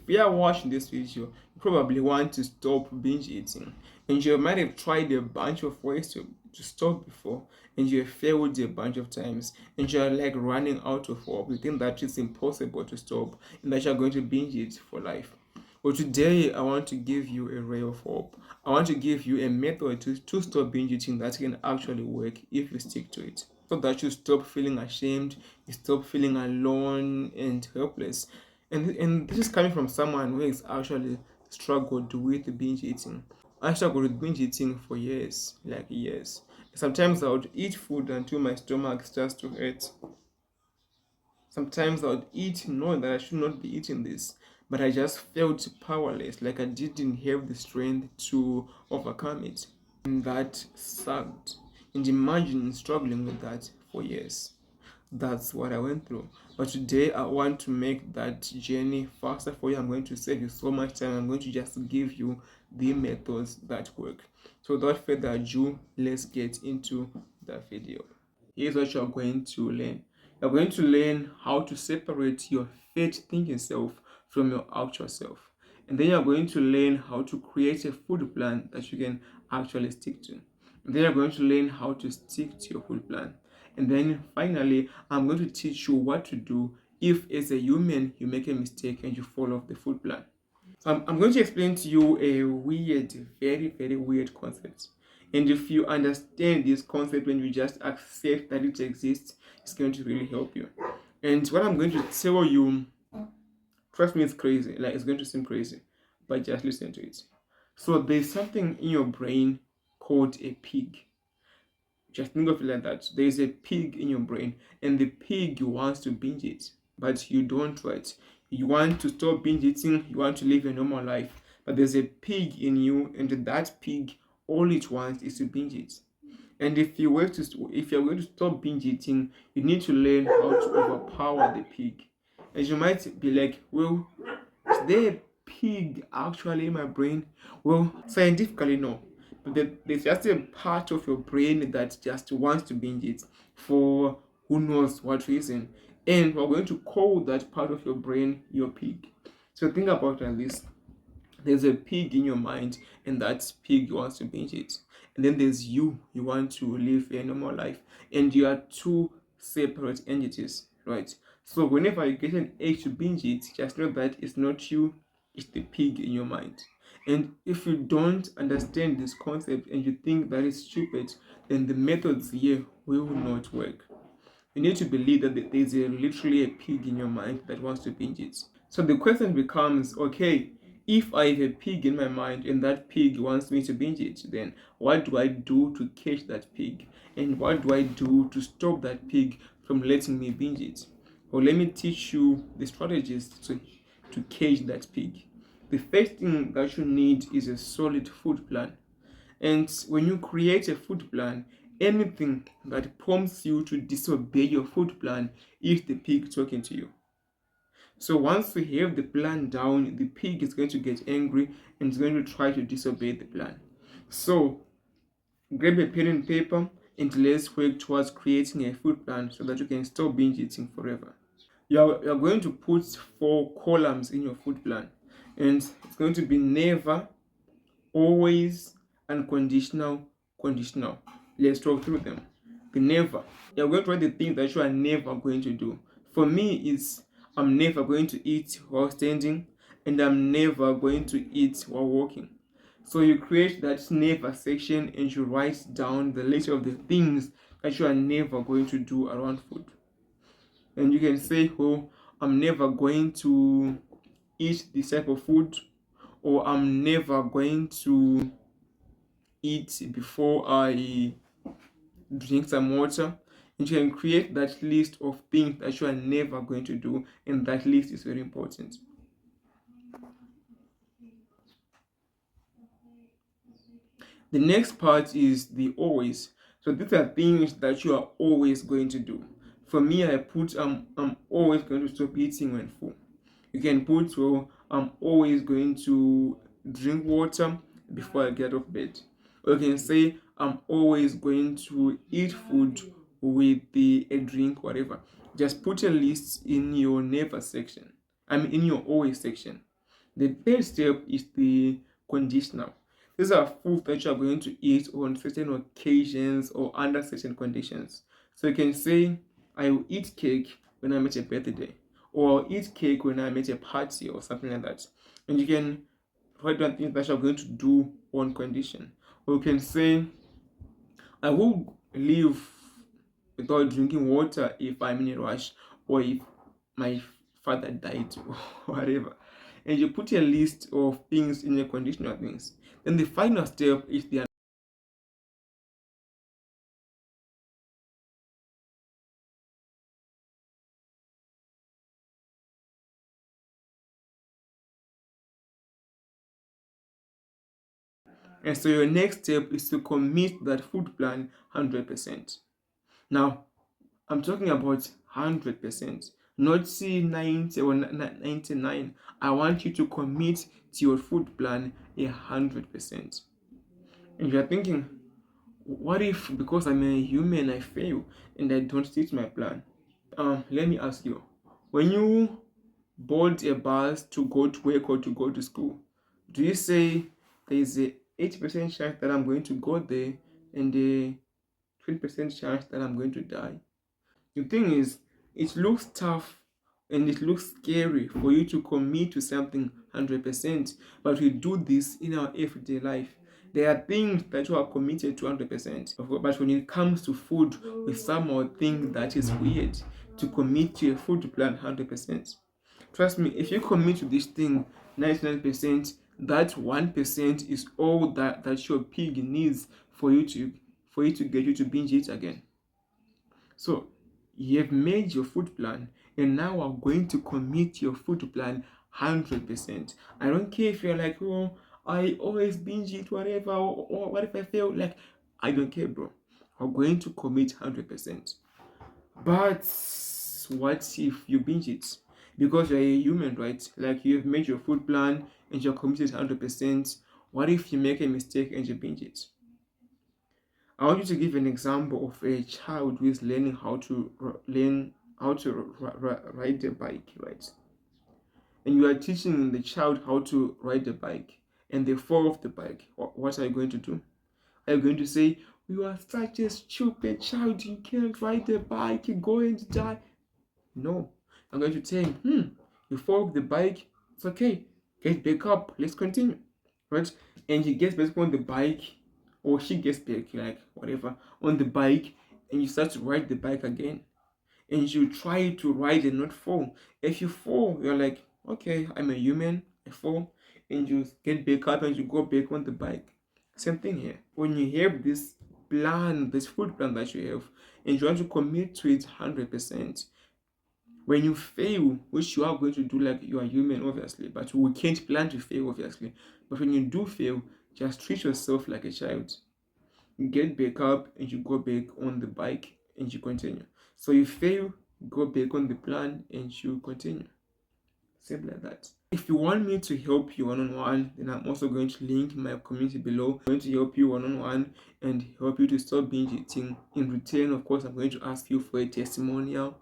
you are watching this video, you probably want to stop binge eating, and you might have tried a bunch of ways to stop before, and you have failed a bunch of times, and you are like running out of hope. You think that it's impossible to stop, and that you are going to binge it for life. But today, I want to give you a ray of hope. I want to give you a method to stop binge eating that can actually work if you stick to it. So that you stop feeling ashamed, you stop feeling alone and helpless. And this is coming from someone who has actually struggled with binge eating. I struggled with binge eating for years, like years. Sometimes I would eat food until my stomach starts to hurt. Sometimes I would eat knowing that I should not be eating this, but I just felt powerless, like I didn't have the strength to overcome it. And that sucked. And imagine struggling with that for years. That's what I went through. But today I want to make that journey faster for you. I'm going to save you so much time. I'm going to just give you the methods that work. So without further ado, let's get into the video. Here's what you're going to learn. You're going to learn how to separate your fate thinking self from your actual self. And then you're going to learn how to create a food plan that you can actually stick to. And then you're going to learn how to stick to your food plan. And then finally, I'm going to teach you what to do if, as a human, you make a mistake and you fall off the food plan. I'm going to explain to you a weird, very, very weird concept. And if you understand this concept when you just accept that it exists, it's going to really help you. And what I'm going to tell you, trust me, it's crazy. Like, it's going to seem crazy, but just listen to it. So there's something in your brain called a pig. Just think of it like that. There's a pig in your brain, and the pig wants to binge it, but you don't, right? You want to stop binge eating, you want to live a normal life, but there's a pig in you, and that pig, all it wants is to binge it. And if you're going to stop binge eating, you need to learn how to overpower the pig. And you might be like, well, is there a pig actually in my brain? Well, scientifically, no. But there's just a part of your brain that just wants to binge it for who knows what reason. And we're going to call that part of your brain your pig. So think about it like this. There's a pig in your mind, and that pig wants to binge it. And then there's you want to live a normal life. And you are two separate entities, right? So whenever you get an urge to binge it, just know that it's not you, it's the pig in your mind. And if you don't understand this concept and you think that it's stupid, then the methods here will not work. You need to believe that there's literally a pig in your mind that wants to binge it. So the question becomes, okay, if I have a pig in my mind and that pig wants me to binge it, then what do I do to catch that pig? And what do I do to stop that pig from letting me binge it? Well, let me teach you the strategies to catch that pig. The first thing that you need is a solid food plan. And when you create a food plan, anything that prompts you to disobey your food plan is the pig talking to you. So once we have the plan down, the pig is going to get angry and is going to try to disobey the plan. So grab a pen and paper and let's work towards creating a food plan so that you can stop binge eating forever. You're going to put 4 columns in your food plan, and it's going to be never, always, unconditional, conditional. Let's talk through them. The never. You're going to write the things that you are never going to do. For me, it's I'm never going to eat while standing, and I'm never going to eat while walking. So you create that never section and you write down the list of the things that you are never going to do around food. And you can say, oh, I'm never going to eat this type of food, or I'm never going to eat before I drink some water. And you can create that list of things that you are never going to do, and that list is very important. The next part is the always. So these are things that you are always going to do. For me, I put I'm always going to stop eating when full. You can put, well, I'm always going to drink water before I get off bed. Or you can say I'm always going to eat food with a drink, whatever. Just put a list in your never section. In your always section. The third step is the conditional. These are foods that you are going to eat on certain occasions or under certain conditions. So you can say, I will eat cake when I'm at a birthday, or I'll eat cake when I'm at a party, or something like that. And you can write down things that you are going to do on condition. Or you can say, I will live without drinking water if I'm in a rush, or if my father died, or whatever. And you put a list of things in your conditional things. Then the final step is the, and so your next step is to commit that food plan 100%. Now, I'm talking about 100%, not see 90 or 99. I want you to commit to your food plan 100%. And you're thinking, what if because I'm a human I fail and I don't stick to my plan? Let me ask you, when you board a bus to go to work or to go to school, do you say there is a 80% chance that I'm going to go there and a 20% chance that I'm going to die? The thing is, it looks tough and it looks scary for you to commit to something 100%, but we do this in our everyday life. There are things that you are committed to 100%, but when it comes to food, we somehow think that is weird to commit to a food plan 100%. Trust me, if you commit to this thing 99%, that 1% is all that your pig needs for you to get you to binge it again. So you have made your food plan, and now I'm going to commit your food plan 100%. I don't care if you're like, oh, I always binge it, whatever, or what if I fail? Like, I don't care, bro. I'm going to commit 100%. But what if you binge it? Because you're a human, right? Like, you have made your food plan and you're committed 100%. What if you make a mistake and you binge it? I want you to give an example of a child who is learning how to ride a bike, right? And you are teaching the child how to ride a bike, and they fall off the bike. What are you going to do? Are you going to say, "You are such a stupid child. You can't ride a bike. You're going to die"? No, I'm going to tell him, you fall off the bike. It's okay. Get back up. Let's continue, right? And he gets back on the bike, or she gets back, like whatever, on the bike, and you start to ride the bike again, and you try to ride and not fall. If you fall, you're like, okay, I'm a human. I fall, and you get back up and you go back on the bike. Same thing here. When you have this plan, this food plan that you have, and you want to commit to it 100%, when you fail, which you are going to do, like you are human, obviously, but we can't plan to fail, obviously. But when you do fail, just treat yourself like a child. You get back up and you go back on the bike and you continue. So you fail, go back on the plan and you continue. Simple like that. If you want me to help you one-on-one, then I'm also going to link my community below. I'm going to help you one-on-one and help you to stop binge eating. In return, of course, I'm going to ask you for a testimonial